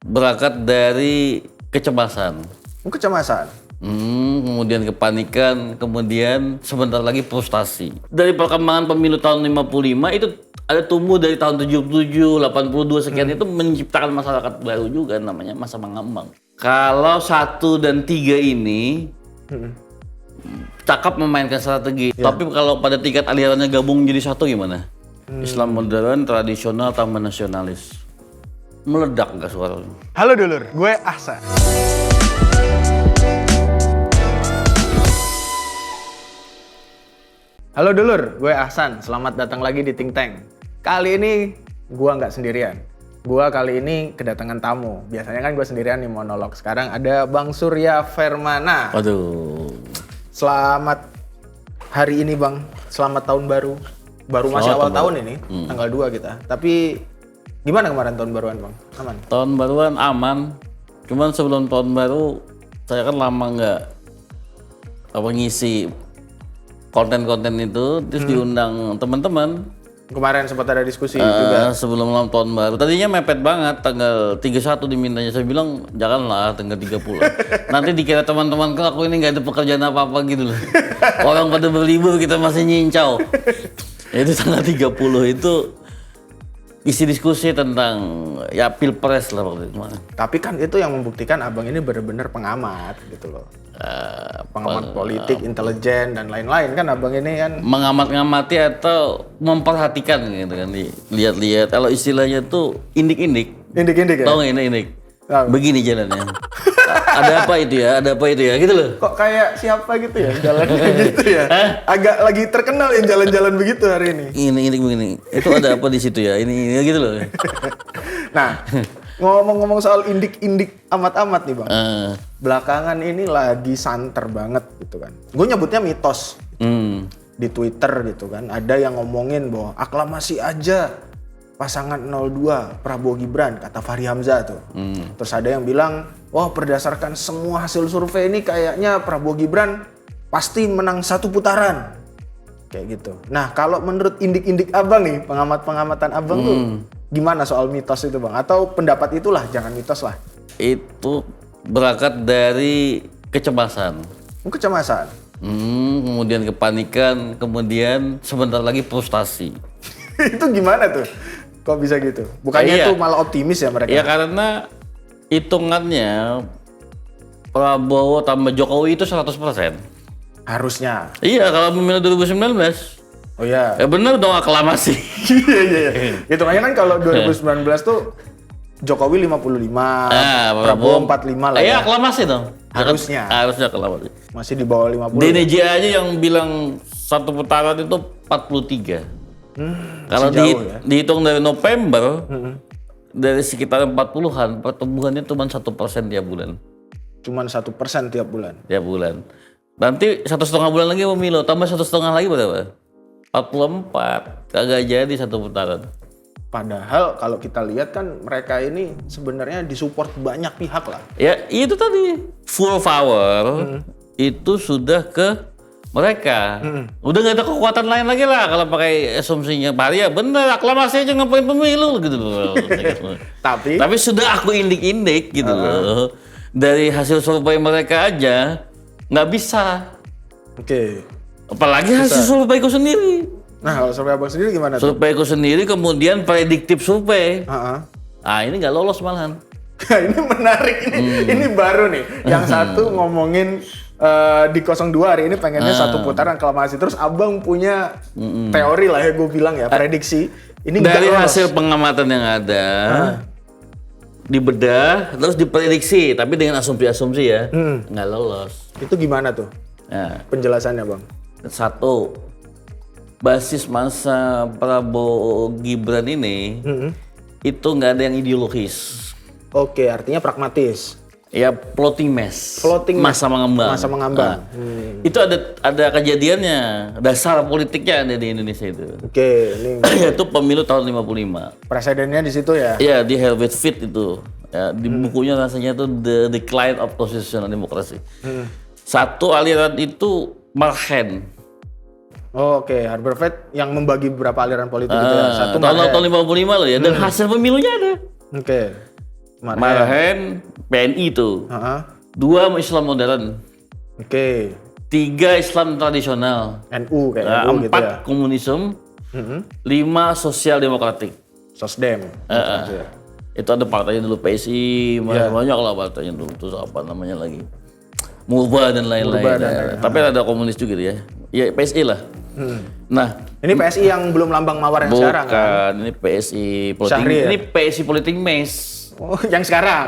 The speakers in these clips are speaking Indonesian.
berangkat dari kecemasan. Kecemasan. Kemudian kepanikan, kemudian sebentar lagi frustasi. Dari perkembangan pemilu tahun 55 itu ada tumbuh dari tahun 77, 82 sekian itu menciptakan masyarakat baru juga namanya masa mengambang. Kalau 1 dan 3 ini cakap memainkan strategi, tapi kalau pada tingkat alirannya gabung jadi satu gimana? Islam modern, tradisional, tambah nasionalis. Meledak nggak suaranya? Halo dulur, gue Ahsan. Halo dulur, gue Ahsan. Selamat datang lagi di Think Tank. Kali ini gue nggak sendirian. Gue kali ini kedatangan tamu. Biasanya kan gue sendirian nih monolog. Sekarang ada Bang Surya Fermana. Waduh. Selamat hari ini Bang. Selamat tahun baru. Baru masih awal tahun ini, tanggal 2 kita. Tapi gimana kemarin tahun baruan Bang? Aman? Tahun baruan aman. Cuman sebelum tahun baru saya kan lama nggak ngisi konten-konten itu, terus diundang teman-teman. Kemarin sempat ada diskusi juga. Sebelum malam tahun baru. Tadinya mepet banget, tanggal 31 dimintanya. Saya bilang, janganlah tanggal 30. Nanti dikira teman-teman aku ini nggak ada pekerjaan apa-apa gitu loh. Orang pada berlibur, kita masih nyincau. Itu tanggal 30 itu isi diskusi tentang ya pilpres lah waktu itu. Tapi kan itu yang membuktikan abang ini benar-benar pengamat gitu loh. Pengamat politik, intelijen dan lain-lain kan abang ini kan. Mengamat-ngamati atau memperhatikan gitu kan. Lihat-lihat, kalau istilahnya tuh indik-indik. Indik-indik ya? Tahu nggak indik-indik? Begini jalannya. Ada apa itu ya, gitu loh. Kok kayak siapa gitu ya jalannya gitu ya? Agak lagi terkenal yang jalan-jalan begitu hari ini. Ini begini. Itu ada apa di situ ya? Ini gitu loh. Nah, ngomong-ngomong soal indik-indik amat-amat nih Bang. Belakangan ini lagi santer banget gitu kan. Gue nyebutnya mitos. Di Twitter gitu kan. Ada yang ngomongin bahwa aklamasi aja pasangan 02 Prabowo Gibran, kata Fahri Hamzah tuh. Terus ada yang bilang, wah berdasarkan semua hasil survei ini kayaknya Prabowo Gibran pasti menang 1 putaran. Kayak gitu. Nah kalau menurut indik-indik abang nih, pengamat-pengamatan abang tuh gimana soal mitos itu Bang? Atau pendapat itulah, jangan mitos lah. Itu berangkat dari kecemasan. Kecemasan? Kemudian kepanikan, kemudian sebentar lagi frustasi. Itu gimana tuh? Kok bisa gitu? Bukannya itu malah optimis ya mereka? Ya karena hitungannya Prabowo tambah Jokowi itu 100%. Harusnya. Iya, kalau pemilu 2019. Oh iya. Ya bener dong aklamasi. Iya. Hitungannya kan kalau 2019 tuh Jokowi 55, Prabowo 45 lah ya. Iya, aklamasi dong. Harusnya aklamasi. Masih di bawah 50. DNJ aja yang bilang 1 putaran itu 43. Kalau dihitung dari November, dari sekitar 40-an, pertumbuhannya cuma 1% tiap bulan. Cuman 1% tiap bulan? Tiap bulan. Nanti 1,5 bulan lagi pemilu, tambah 1,5 lagi berapa? 44, kagak jadi 1 putaran. Padahal kalau kita lihat kan mereka ini sebenarnya disupport banyak pihak lah. Ya itu tadi, full power itu sudah ke mereka. Udah gak ada kekuatan lain lagi lah kalau pakai asumsinya Pak Arya. Bener, aklamasi aja ngapain pemilu gitu loh. Tapi sudah aku indik-indik gitu loh. Dari hasil survei mereka aja nggak bisa. Oke. Apalagi hasil surveiku sendiri. Nah kalau survei abang sendiri gimana tuh? Surveiku sendiri kemudian prediktif survei. Ini nggak lolos malahan. Ini menarik, ini baru nih. Yang satu ngomongin di 02 hari ini pengennya 1 putaran aklamasi. Terus abang punya teori lah ya gue bilang ya, prediksi. Ini dari hasil pengamatan yang ada, dibedah, terus diprediksi. Tapi dengan asumsi-asumsi ya, nggak lolos. Itu gimana tuh penjelasannya Bang? 1, basis masa Prabowo Gibran ini, itu nggak ada yang ideologis. Oke, artinya pragmatis. Ya floating masa mengambang. Itu ada kejadiannya, dasar politiknya ada di Indonesia itu. Oke, ini itu pemilu tahun 55. Presidennya di situ ya? Iya, di Herbert Fitt itu. Ya, di bukunya rasanya itu The Decline of Constitutional Democracy. Satu aliran itu Marhen. Oke, Herbert Fitt yang membagi beberapa aliran politik itu ya. Satu tahun 55 loh ya, dan hasil pemilunya ada. Oke. Marhen, PNI itu. Heeh. 2 Islam modern. Oke. 3 Islam tradisional. NU kayak NU gitu 4 ya. komunisme. 5 sosial demokratik. Sosdem. Itu ada partainya dulu PSI, banyak lah partainya dulu. Terus apa namanya lagi? Murba dan lain-lain. Tapi ada komunis juga dia. Ya PSI lah. Nah, ini PSI yang belum lambang mawar yang sekarang kan? bukan, ini PSI politik. Ini PSI politik mes. Oh, yang sekarang.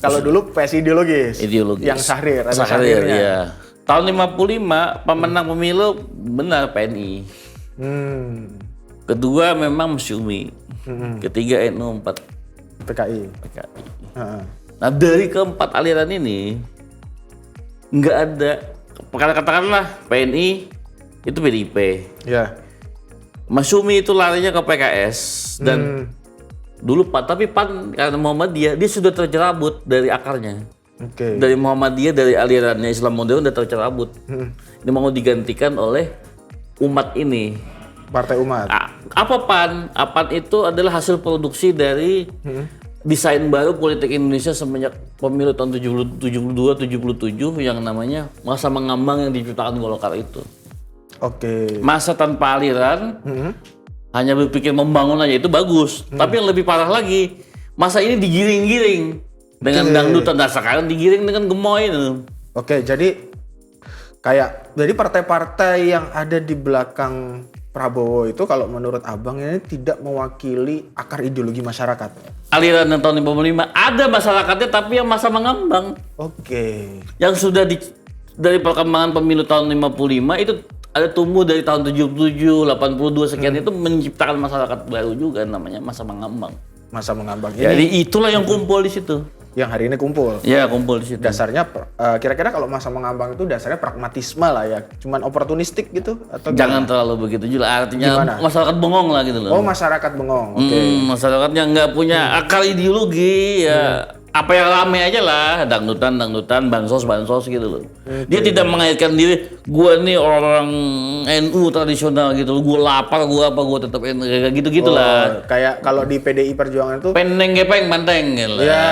Kalau dulu PSI ideologis. Yang Syahrir, ada Syahrir, Syahrirnya. ya. Tahun 55 pemenang pemilu benar PNI. Kedua memang Masyumi. Ketiga NU, 4 PKI. PKI. Nah, dari keempat aliran ini nggak ada, katakanlah PNI itu PDIP. Ya. Masyumi itu larinya ke PKS dan dulu tapi PAN karena Muhammadiyah dia sudah tercerabut dari akarnya. Oke. Dari Muhammadiyah, dari alirannya Islam modern udah tercerabut. Ini mau digantikan oleh umat ini. Partai Umat. Apa PAN? PAN itu adalah hasil produksi dari desain baru politik Indonesia semenjak pemilu tahun 72-77 yang namanya masa mengambang yang diciptakan Golkar itu. Oke. Masa tanpa aliran, hanya berpikir membangun aja itu bagus. Tapi yang lebih parah lagi, masa ini digiring-giring dengan dangdutan. Nah, sekarang digiring dengan gemoy itu. Oke, jadi partai-partai yang ada di belakang Prabowo itu kalau menurut Abang ini tidak mewakili akar ideologi masyarakat. Aliran yang tahun 55 ada masyarakatnya tapi yang masa mengambang. Oke. Yang sudah dari perkembangan pemilu tahun 55 itu ada tumbuh dari tahun 77, 82 sekian itu menciptakan masyarakat baru juga namanya masa mengambang. Masa mengambang ini. Jadi itulah yang kumpul di situ. Yang hari ini kumpul. Ya, kumpul di situ. Dasarnya kira-kira kalau masa mengambang itu dasarnya pragmatisme lah ya. Cuman oportunistik gitu atau Jangan terlalu begitu juga. Artinya Gimana? masyarakat bengong lah gitu loh. Oh, masyarakat bengong. Oke. Masyarakatnya nggak punya akar ideologi ya. Apa yang rame aja lah, dangdutan, bansos gitu loh. Dia tidak mengaitkan diri, gua nih orang NU tradisional gitu loh, gua lapar, gua tetap NU, kayak gitu-gitu lah. Kayak kalau di PDI Perjuangan itu Pendeng gepeng manteng gitu lah. ya,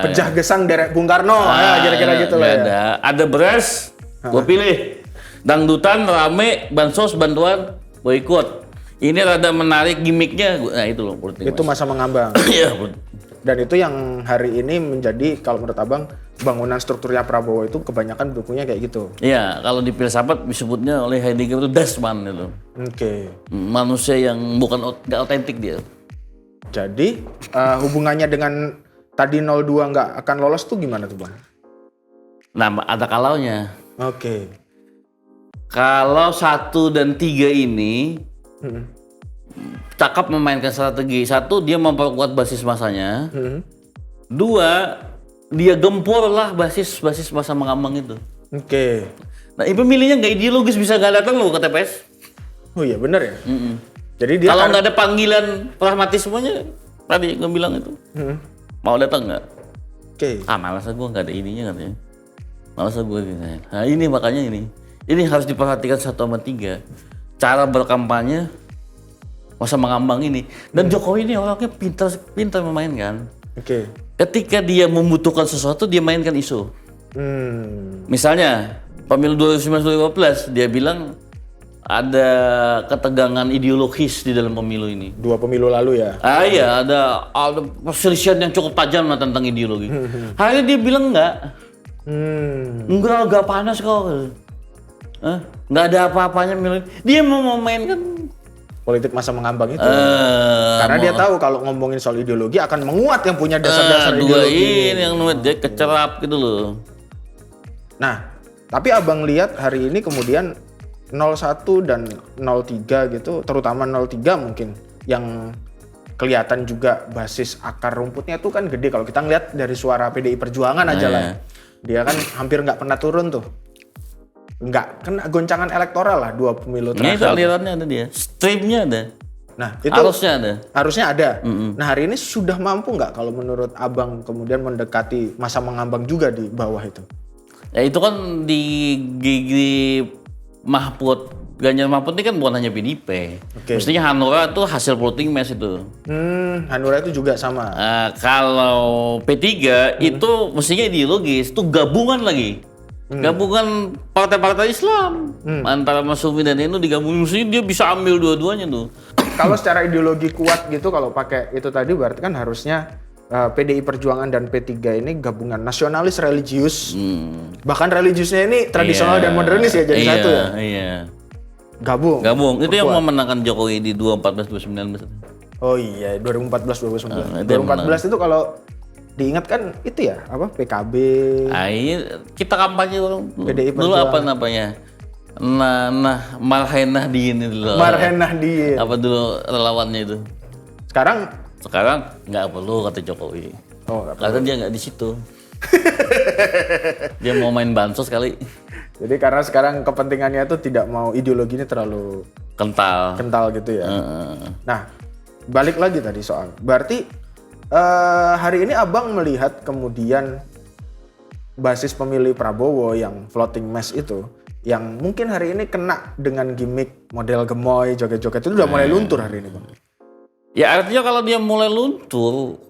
pejah gesang derek Bung Karno, ya kira-kira gitu lah ya. Ada beras, gua pilih. Dangdutan rame, bansos, bantuan, gua ikut. Ini rada menarik gimmicknya, nah itu loh politik. Itu masa mengambang. Iya, Dan itu yang hari ini menjadi kalau menurut Abang bangunan strukturnya Prabowo itu kebanyakan dukungnya kayak gitu. iya, kalau di filsafat disebutnya oleh Heidegger itu Desman itu. Oke. Manusia yang nggak otentik dia. Jadi hubungannya dengan tadi 02 nggak akan lolos tuh gimana tuh Bang? Nah, ada kalaunya. Oke. Kalau 1 dan 3 ini cakap memainkan strategi. 1, dia memperkuat basis masanya. 2, dia gempur lah basis masa mengambang itu. Oke. Nah, pemilihnya nggak ideologis, bisa nggak datang loh ke TPS. Oh iya benar ya. Jadi dia Kalau nggak ada panggilan pragmatismenya, tadi gue bilang itu, mau datang nggak? Oke. Malas gue nggak ada ininya katanya. Malas gue gitu. Nah ini makanya ini harus diperhatikan 1 sama 3. Cara berkampanye masa mengambang ini. Dan Jokowi ini orangnya pintar memainkan. Oke. Ketika dia membutuhkan sesuatu, dia mainkan isu. Misalnya pemilu 2019-2015 dia bilang ada ketegangan ideologis di dalam pemilu ini. 2 pemilu lalu ya. Iya, ada perselisihan yang cukup tajam lah tentang ideologi. Hari ini dia bilang enggak panas kok. Nggak ada apa-apanya pemilu. Dia mau memainkan Politik masa mengambang itu. Karena dia tahu kalau ngomongin soal ideologi akan menguat yang punya dasar-dasar ideologi. Ini yang dia kecerap gitu loh. Nah, tapi Abang lihat hari ini kemudian 01 dan 03 gitu, terutama 03 mungkin yang kelihatan juga basis akar rumputnya itu kan gede. Kalau kita ngeliat dari suara PDI Perjuangan aja lah. Dia kan hampir nggak pernah turun tuh. Nggak kena goncangan elektoral lah 2 pemilu terakhir. Ini itu alirannya ada dia, streamnya ada. Nah, itu harusnya ada. Nah, hari ini sudah mampu nggak kalau menurut Abang kemudian mendekati masa mengambang juga di bawah itu? Ya itu kan di gigi Mahfud Ganjar Mahfud ini kan bukan hanya PDIP. Mestinya Hanura tuh hasil voting mass itu. Hanura itu juga sama. Kalau P3 itu mestinya ideologis, itu gabungan lagi. Gabungan partai-partai Islam. Antara Mas Sumi dan NU digabungin, mestinya dia bisa ambil dua-duanya tuh. Kalau secara ideologi kuat gitu, kalau pakai itu tadi berarti kan harusnya PDI Perjuangan dan P3 ini gabungan nasionalis religius. Bahkan religiusnya ini tradisional dan modernis ya jadi satu ya. Iya. Gabung. Itu yang memenangkan Jokowi di 2014 2019. Oh iya, 2014 2014 itu kalau diingat kan itu ya, apa PKB. Kita kampanye PDI dulu apa namanya? Marhen Nahdien dulu. Marhen Nahdien. Apa dulu relawannya itu? Sekarang nggak perlu kata Jokowi. Karena dia nggak di situ. Dia mau main bansos kali. Jadi karena sekarang kepentingannya itu tidak mau ideologinya terlalu kental gitu ya. Nah, balik lagi tadi soal. Berarti hari ini Abang melihat kemudian basis pemilih Prabowo yang floating mass itu, yang mungkin hari ini kena dengan gimmick model gemoy, joget-joget itu udah mulai luntur hari ini, Bang. Ya artinya kalau dia mulai luntur,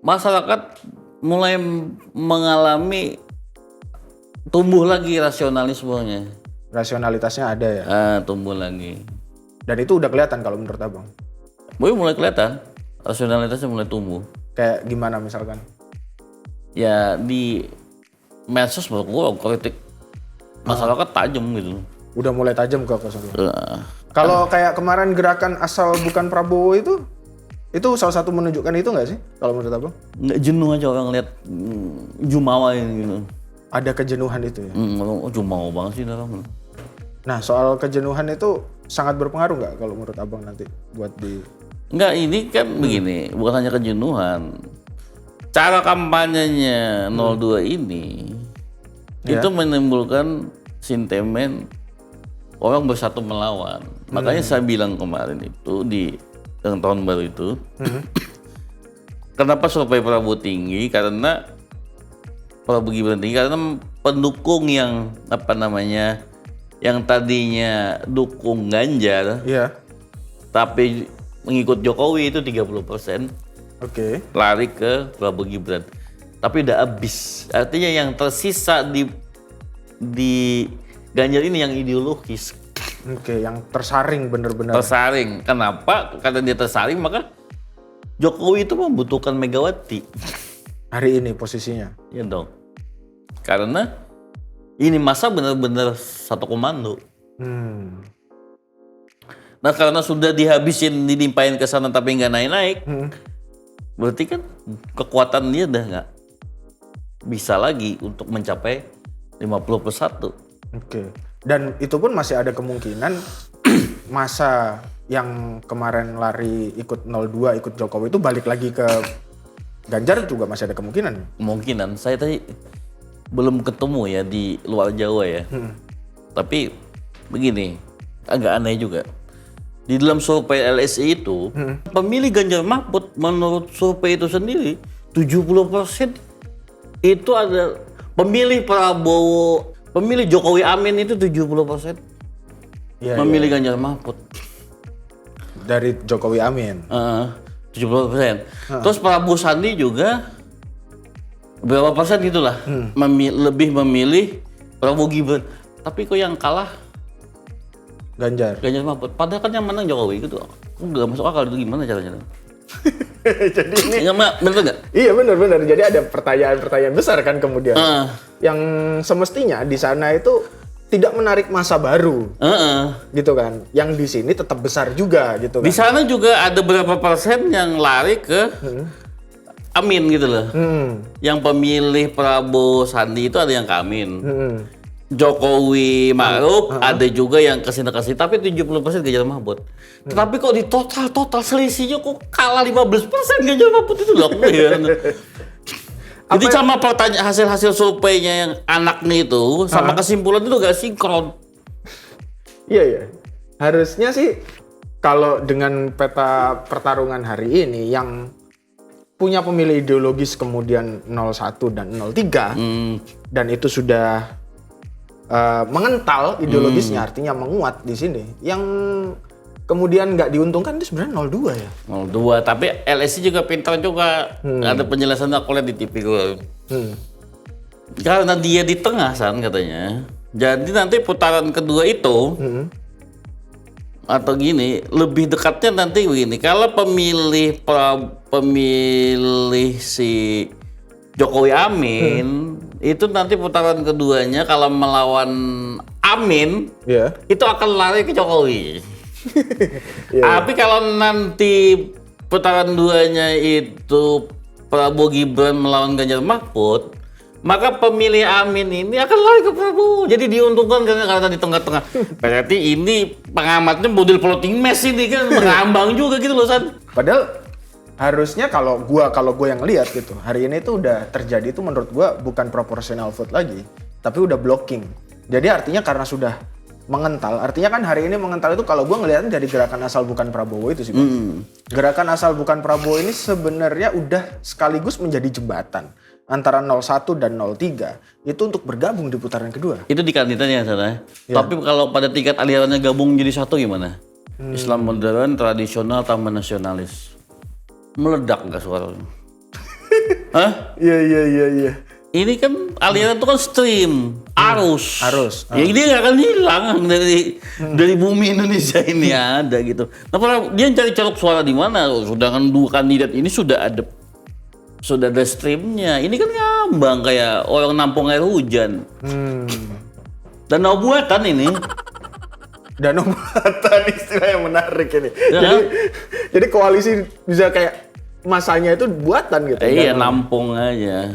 masyarakat mulai mengalami tumbuh lagi rasionalismenya. Rasionalitasnya ada ya? Tumbuh lagi. Dan itu udah kelihatan kalau menurut Abang? Mulai kelihatan, rasionalitasnya mulai tumbuh. Kayak gimana misalkan? Ya di medsos berkurang, kritik masyarakat tajam gitu. Udah mulai tajam ke kosan. Kalau kayak kemarin gerakan asal bukan Prabowo itu salah satu menunjukkan itu nggak sih kalau menurut Abang? Nggak jenuh aja orang lihat jumawa ini gitu. Ada kejenuhan itu ya? Jumawa banget sih orang. Nah soal kejenuhan itu sangat berpengaruh nggak kalau menurut Abang nanti buat di... Nggak, ini kan begini, bukan hanya kejenuhan. Cara kampanyenya 02 ini itu menimbulkan sentimen orang bersatu melawan. Makanya saya bilang kemarin itu di tahun baru itu, kenapa survei Prabowo tinggi? Karena Prabowo Gibran tinggi karena pendukung yang yang tadinya dukung Ganjar, tapi mengikut Jokowi itu 30%, lari ke Prabowo Gibran. Tapi udah habis. Artinya yang tersisa di Ganjar ini yang ideologis. Yang tersaring benar-benar. Tersaring. Kenapa? Karena dia tersaring, maka Jokowi itu membutuhkan Megawati. Hari ini posisinya? Iya dong. Karena ini masa benar-benar satu komando. Nah karena sudah dihabisin, dilimpahin ke sana tapi nggak naik-naik, berarti kan kekuatan dia udah nggak bisa lagi untuk mencapai 50+1. Dan itu pun masih ada kemungkinan masa yang kemarin lari ikut 02, ikut Jokowi itu balik lagi ke Ganjar juga masih ada kemungkinan. Kemungkinan. Saya tadi belum ketemu ya di luar Jawa ya. Tapi begini, agak aneh juga. Di dalam survei LSI itu, pemilih Ganjar Mahfud menurut survei itu sendiri 70% itu ada pemilih Prabowo. Pemilih Jokowi Amin itu 70% memilih Ganjar Mahfud. Dari Jokowi Amin? 70%. Terus Prabowo Sandi juga berapa persen gitulah, lebih memilih Prabowo Gibran. Tapi kok yang kalah Ganjar Mahfud. Padahal kan yang menang Jokowi gitu. Nggak masuk akal itu, gimana caranya? Jadi ini bener nggak? Iya benar. Jadi ada pertanyaan besar kan kemudian yang semestinya di sana itu tidak menarik masa baru, gitu kan? Yang di sini tetap besar juga, gitu kan? Di sana juga ada berapa persen yang lari ke Amin gitu loh. Yang pemilih Prabowo Sandi itu ada yang ke Amin. Jokowi Ma'ruf ada juga yang kesini, tapi 70% Ganjar Mahfud. Tapi kok di total selisihnya kok kalah 15% Ganjar Mahfud itu loh. Jadi sama pertanyaan hasil surveinya yang anaknya itu sama kesimpulan itu gak sinkron. Iya. Harusnya sih kalau dengan peta pertarungan hari ini yang punya pemilih ideologis kemudian 01 dan 03 dan itu sudah mengental ideologisnya, artinya menguat di sini. Yang kemudian nggak diuntungkan itu sebenarnya 02 ya. 02, tapi LSI juga pintar juga. Ada penjelasan aku lihat di TV gue. Karena dia di tengah San katanya. Jadi nanti putaran kedua itu atau gini, lebih dekatnya nanti begini. Kalau pemilih si Jokowi Amin itu nanti putaran keduanya kalau melawan Amin itu akan lari ke Jokowi. Tapi kalau nanti putaran duanya itu Prabowo Gibran melawan Ganjar Mahfud, maka pemilih Amin ini akan lari ke Prabowo. Jadi diuntungkan karena di tengah-tengah. Berarti ini pengamatnya model floating mass ini kan mengambang juga gitu loh San. Padahal harusnya kalau gue yang lihat gitu, hari ini tuh udah terjadi itu menurut gue bukan proportional vote lagi, tapi udah blocking. Jadi artinya karena sudah mengental, artinya kan hari ini mengental itu kalau gue ngeliatnya dari gerakan asal bukan Prabowo itu sih. Gerakan asal bukan Prabowo ini sebenarnya udah sekaligus menjadi jembatan antara 01 dan 03 itu untuk bergabung di putaran kedua. Itu di kandidatnya sana. Tapi kalau pada tingkat alirannya gabung jadi satu gimana? Islam modern, tradisional, tambah nasionalis. Meledak nggak suaranya? Hah? Iya. Ini kan aliran itu kan stream, arus. Ya ini nggak akan hilang dari bumi Indonesia ini ada gitu. Nah, dia cari ceruk suara di mana? Sedangkan dua kandidat ini sudah ada streamnya. Ini kan ngambang kayak orang nampung air hujan. Danau buatan ini. Danau buatan istilah yang menarik ini. Jadi koalisi bisa kayak masanya itu buatan gitu. Iya, nampung aja.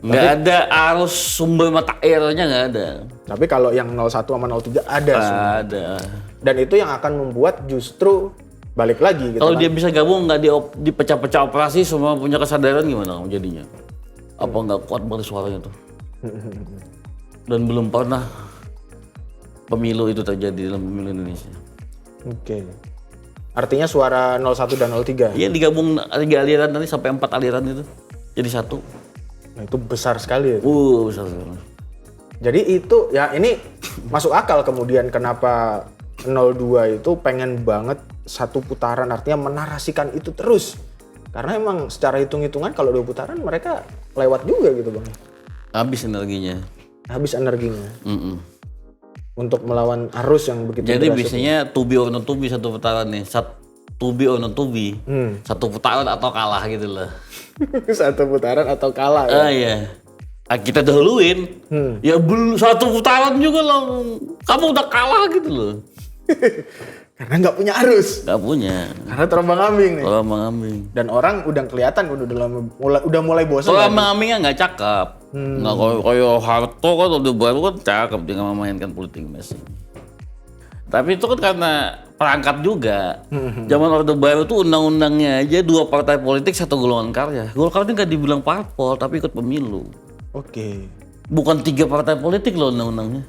Nggak ada arus sumber mata airnya, nggak ada. Tapi kalau yang 01 sama 03 ada semua. Ada. Dan itu yang akan membuat justru balik lagi gitu. Kalau dia bisa gabung nggak dipecah-pecah operasi semua punya kesadaran gimana kamu jadinya? Apa nggak kuat banget suaranya tuh? Dan belum pernah pemilu itu terjadi dalam pemilu Indonesia. Oke. Artinya suara 01 dan 03? Iya, digabung 3 aliran nanti sampai 4 aliran itu. Jadi satu. Nah, itu besar sekali ya. Besar sekali. Jadi itu ya ini masuk akal kemudian kenapa 02 itu pengen banget satu putaran, artinya menarasikan itu terus. Karena emang secara hitung-hitungan kalau 2 putaran mereka lewat juga gitu Bang. Habis energinya. Untuk melawan arus yang begitu. Jadi biasanya to be or not to be satu putaran nih. To be or not to be. Satu putaran atau kalah gitu loh. Satu putaran atau kalah ya? Iya. Kita dahuluin. Ya belum satu putaran juga loh. Kamu udah kalah gitu loh. Karena nggak punya arus. Nggak punya. Karena terombang-ambing nih. Terombang-ambing. Dan orang udah kelihatan udah mulai bosan. Terombang-ambingnya nggak cakep. Nggak kayak Harto kan udah baru kan cakep dia memainkan politik mesin. Tapi itu kan karena perangkat juga. Zaman Orde Baru tuh undang-undangnya aja 2 partai politik 1 golongan karya. Golkar ini nggak dibilang parpol tapi ikut pemilu. Oke. Bukan 3 partai politik loh undang-undangnya.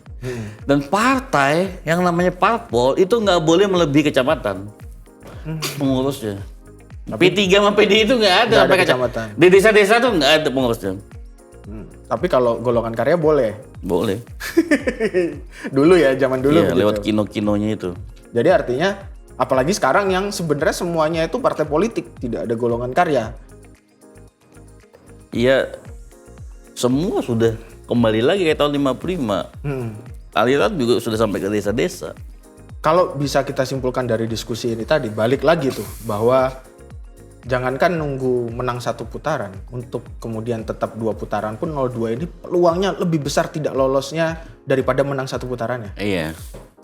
Dan partai yang namanya parpol itu nggak boleh melebihi kecamatan pengurusnya. P3 sama PD itu nggak ada sampai kecamatan. Di desa-desa tuh nggak ada pengurusnya. Tapi kalau golongan karya boleh. Boleh. Dulu ya, zaman dulu. Iya, lewat kino-kinonya itu. Jadi artinya, apalagi sekarang yang sebenarnya semuanya itu partai politik, tidak ada golongan karya. Iya, semua sudah kembali lagi kayak tahun 55. Aliran juga sudah sampai ke desa-desa. Kalau bisa kita simpulkan dari diskusi ini tadi, balik lagi tuh bahwa jangankan nunggu menang 1 putaran, untuk kemudian tetap 2 putaran pun 02 ini peluangnya lebih besar tidak lolosnya daripada menang 1 putarannya. Iya,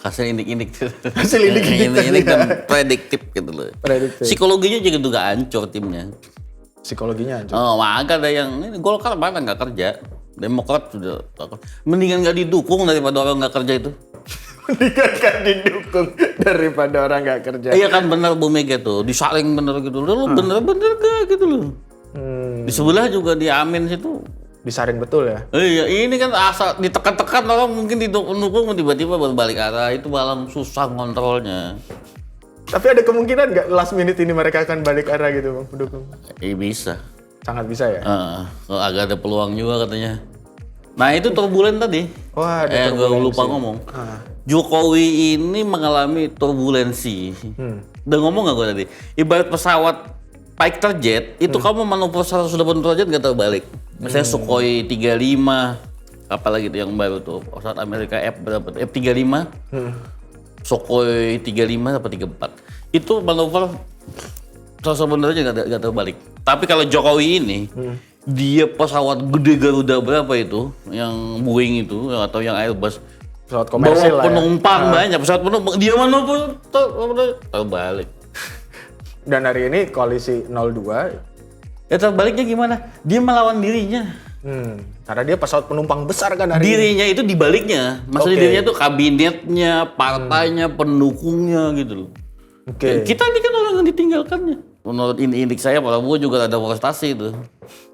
hasil indik-indik. Hasil indik-indik dan prediktif gitu loh. Psikologinya juga hancur timnya. Psikologinya hancur. Oh, maka ada yang ini Golkar mana nggak kerja, Demokrat sudah mendingan nggak didukung daripada orang nggak kerja itu. Mendingan kan didukung daripada orang nggak kerja. Iya kan benar Bu Mega tuh, disaring bener gitu. Lu bener-bener gak gitu loh. Di sebelah juga di Amin situ. Disaring betul ya? Iya, ini kan asal ditekan-tekan orang mungkin didukung tiba-tiba berbalik arah, itu malah susah ngontrolnya. Tapi ada kemungkinan nggak last minute ini mereka akan balik arah gitu Bang, pendukung? Bisa. Sangat bisa ya? Agak ada peluang juga katanya. Nah itu turbulen tadi. Wah, ada Gue lupa ngomong. Jokowi ini mengalami turbulensi. Udah ngomong nggak gue tadi? Ibarat pesawat fighter jet, itu kamu manuver 180 derajat nggak terbalik. Misalnya Sukhoi 35, apalagi itu yang baru tuh, pesawat Amerika F-35, Sukhoi 35 atau 34. Itu manuver 180 derajat nggak terbalik. Tapi kalau Jokowi ini, dia pesawat gede Garuda berapa itu, yang Boeing itu atau yang Airbus, pesawat komersil bawa penumpang banyak, pesawat penumpang, dia mana pun terbalik. Dan hari ini koalisi 02, Ya terbaliknya gimana? Dia melawan dirinya. karena dia pesawat penumpang besar kan hari ini. Dirinya itu dibaliknya, maksudnya Oke. dirinya tuh kabinetnya, partainya, pendukungnya gitu loh. Oke. Kita ini kan orang yang ditinggalkannya. Menurut indik saya, Prabowo juga ada frustasi itu.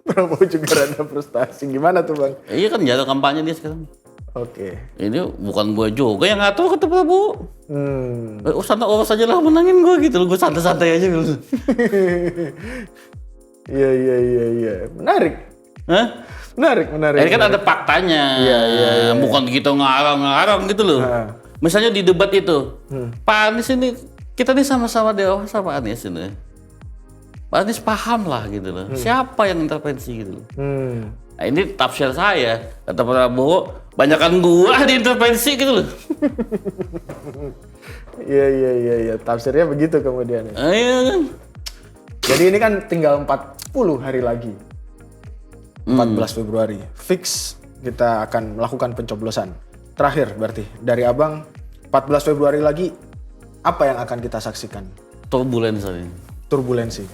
Prabowo juga rada frustasi. Gimana tuh Bang? Iya kan jadwal kampanye dia sekarang. Oke. Ini bukan gue juga yang ngatur kata Prabowo. Hmm. Urus aja lah menangin gue gitu loh, gue santai-santai aja gitu. Iya. Menarik. Hah? Menarik. Ini kan ada faktanya. Iya. Bukan kita ngarang-ngarang gitu loh. Misalnya di debat itu, Pak Anies ini, kita nih sama-sama dewasa Pak Anies ini. Pak Anies paham lah gitu loh. Siapa yang intervensi gitu loh. Nah, ini tafsir saya. Kata Prabowo, banyakan gua diintervensi gitu loh. Iya. Tafsirnya begitu kemudian. Iya kan. Jadi ini kan tinggal 40 hari lagi. 14 Februari. Fix kita akan melakukan pencoblosan. Terakhir berarti dari Abang 14 Februari lagi apa yang akan kita saksikan? Turbulensi.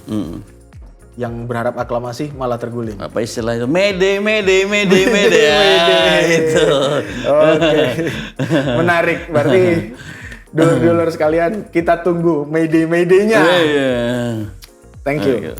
Yang berharap aklamasi malah terguling. Apa istilahnya? Mede. Ya, itu. Oke. Menarik. Berarti dulur-dulur sekalian kita tunggu Mayday-Mayday-nya. Iya. Thank you.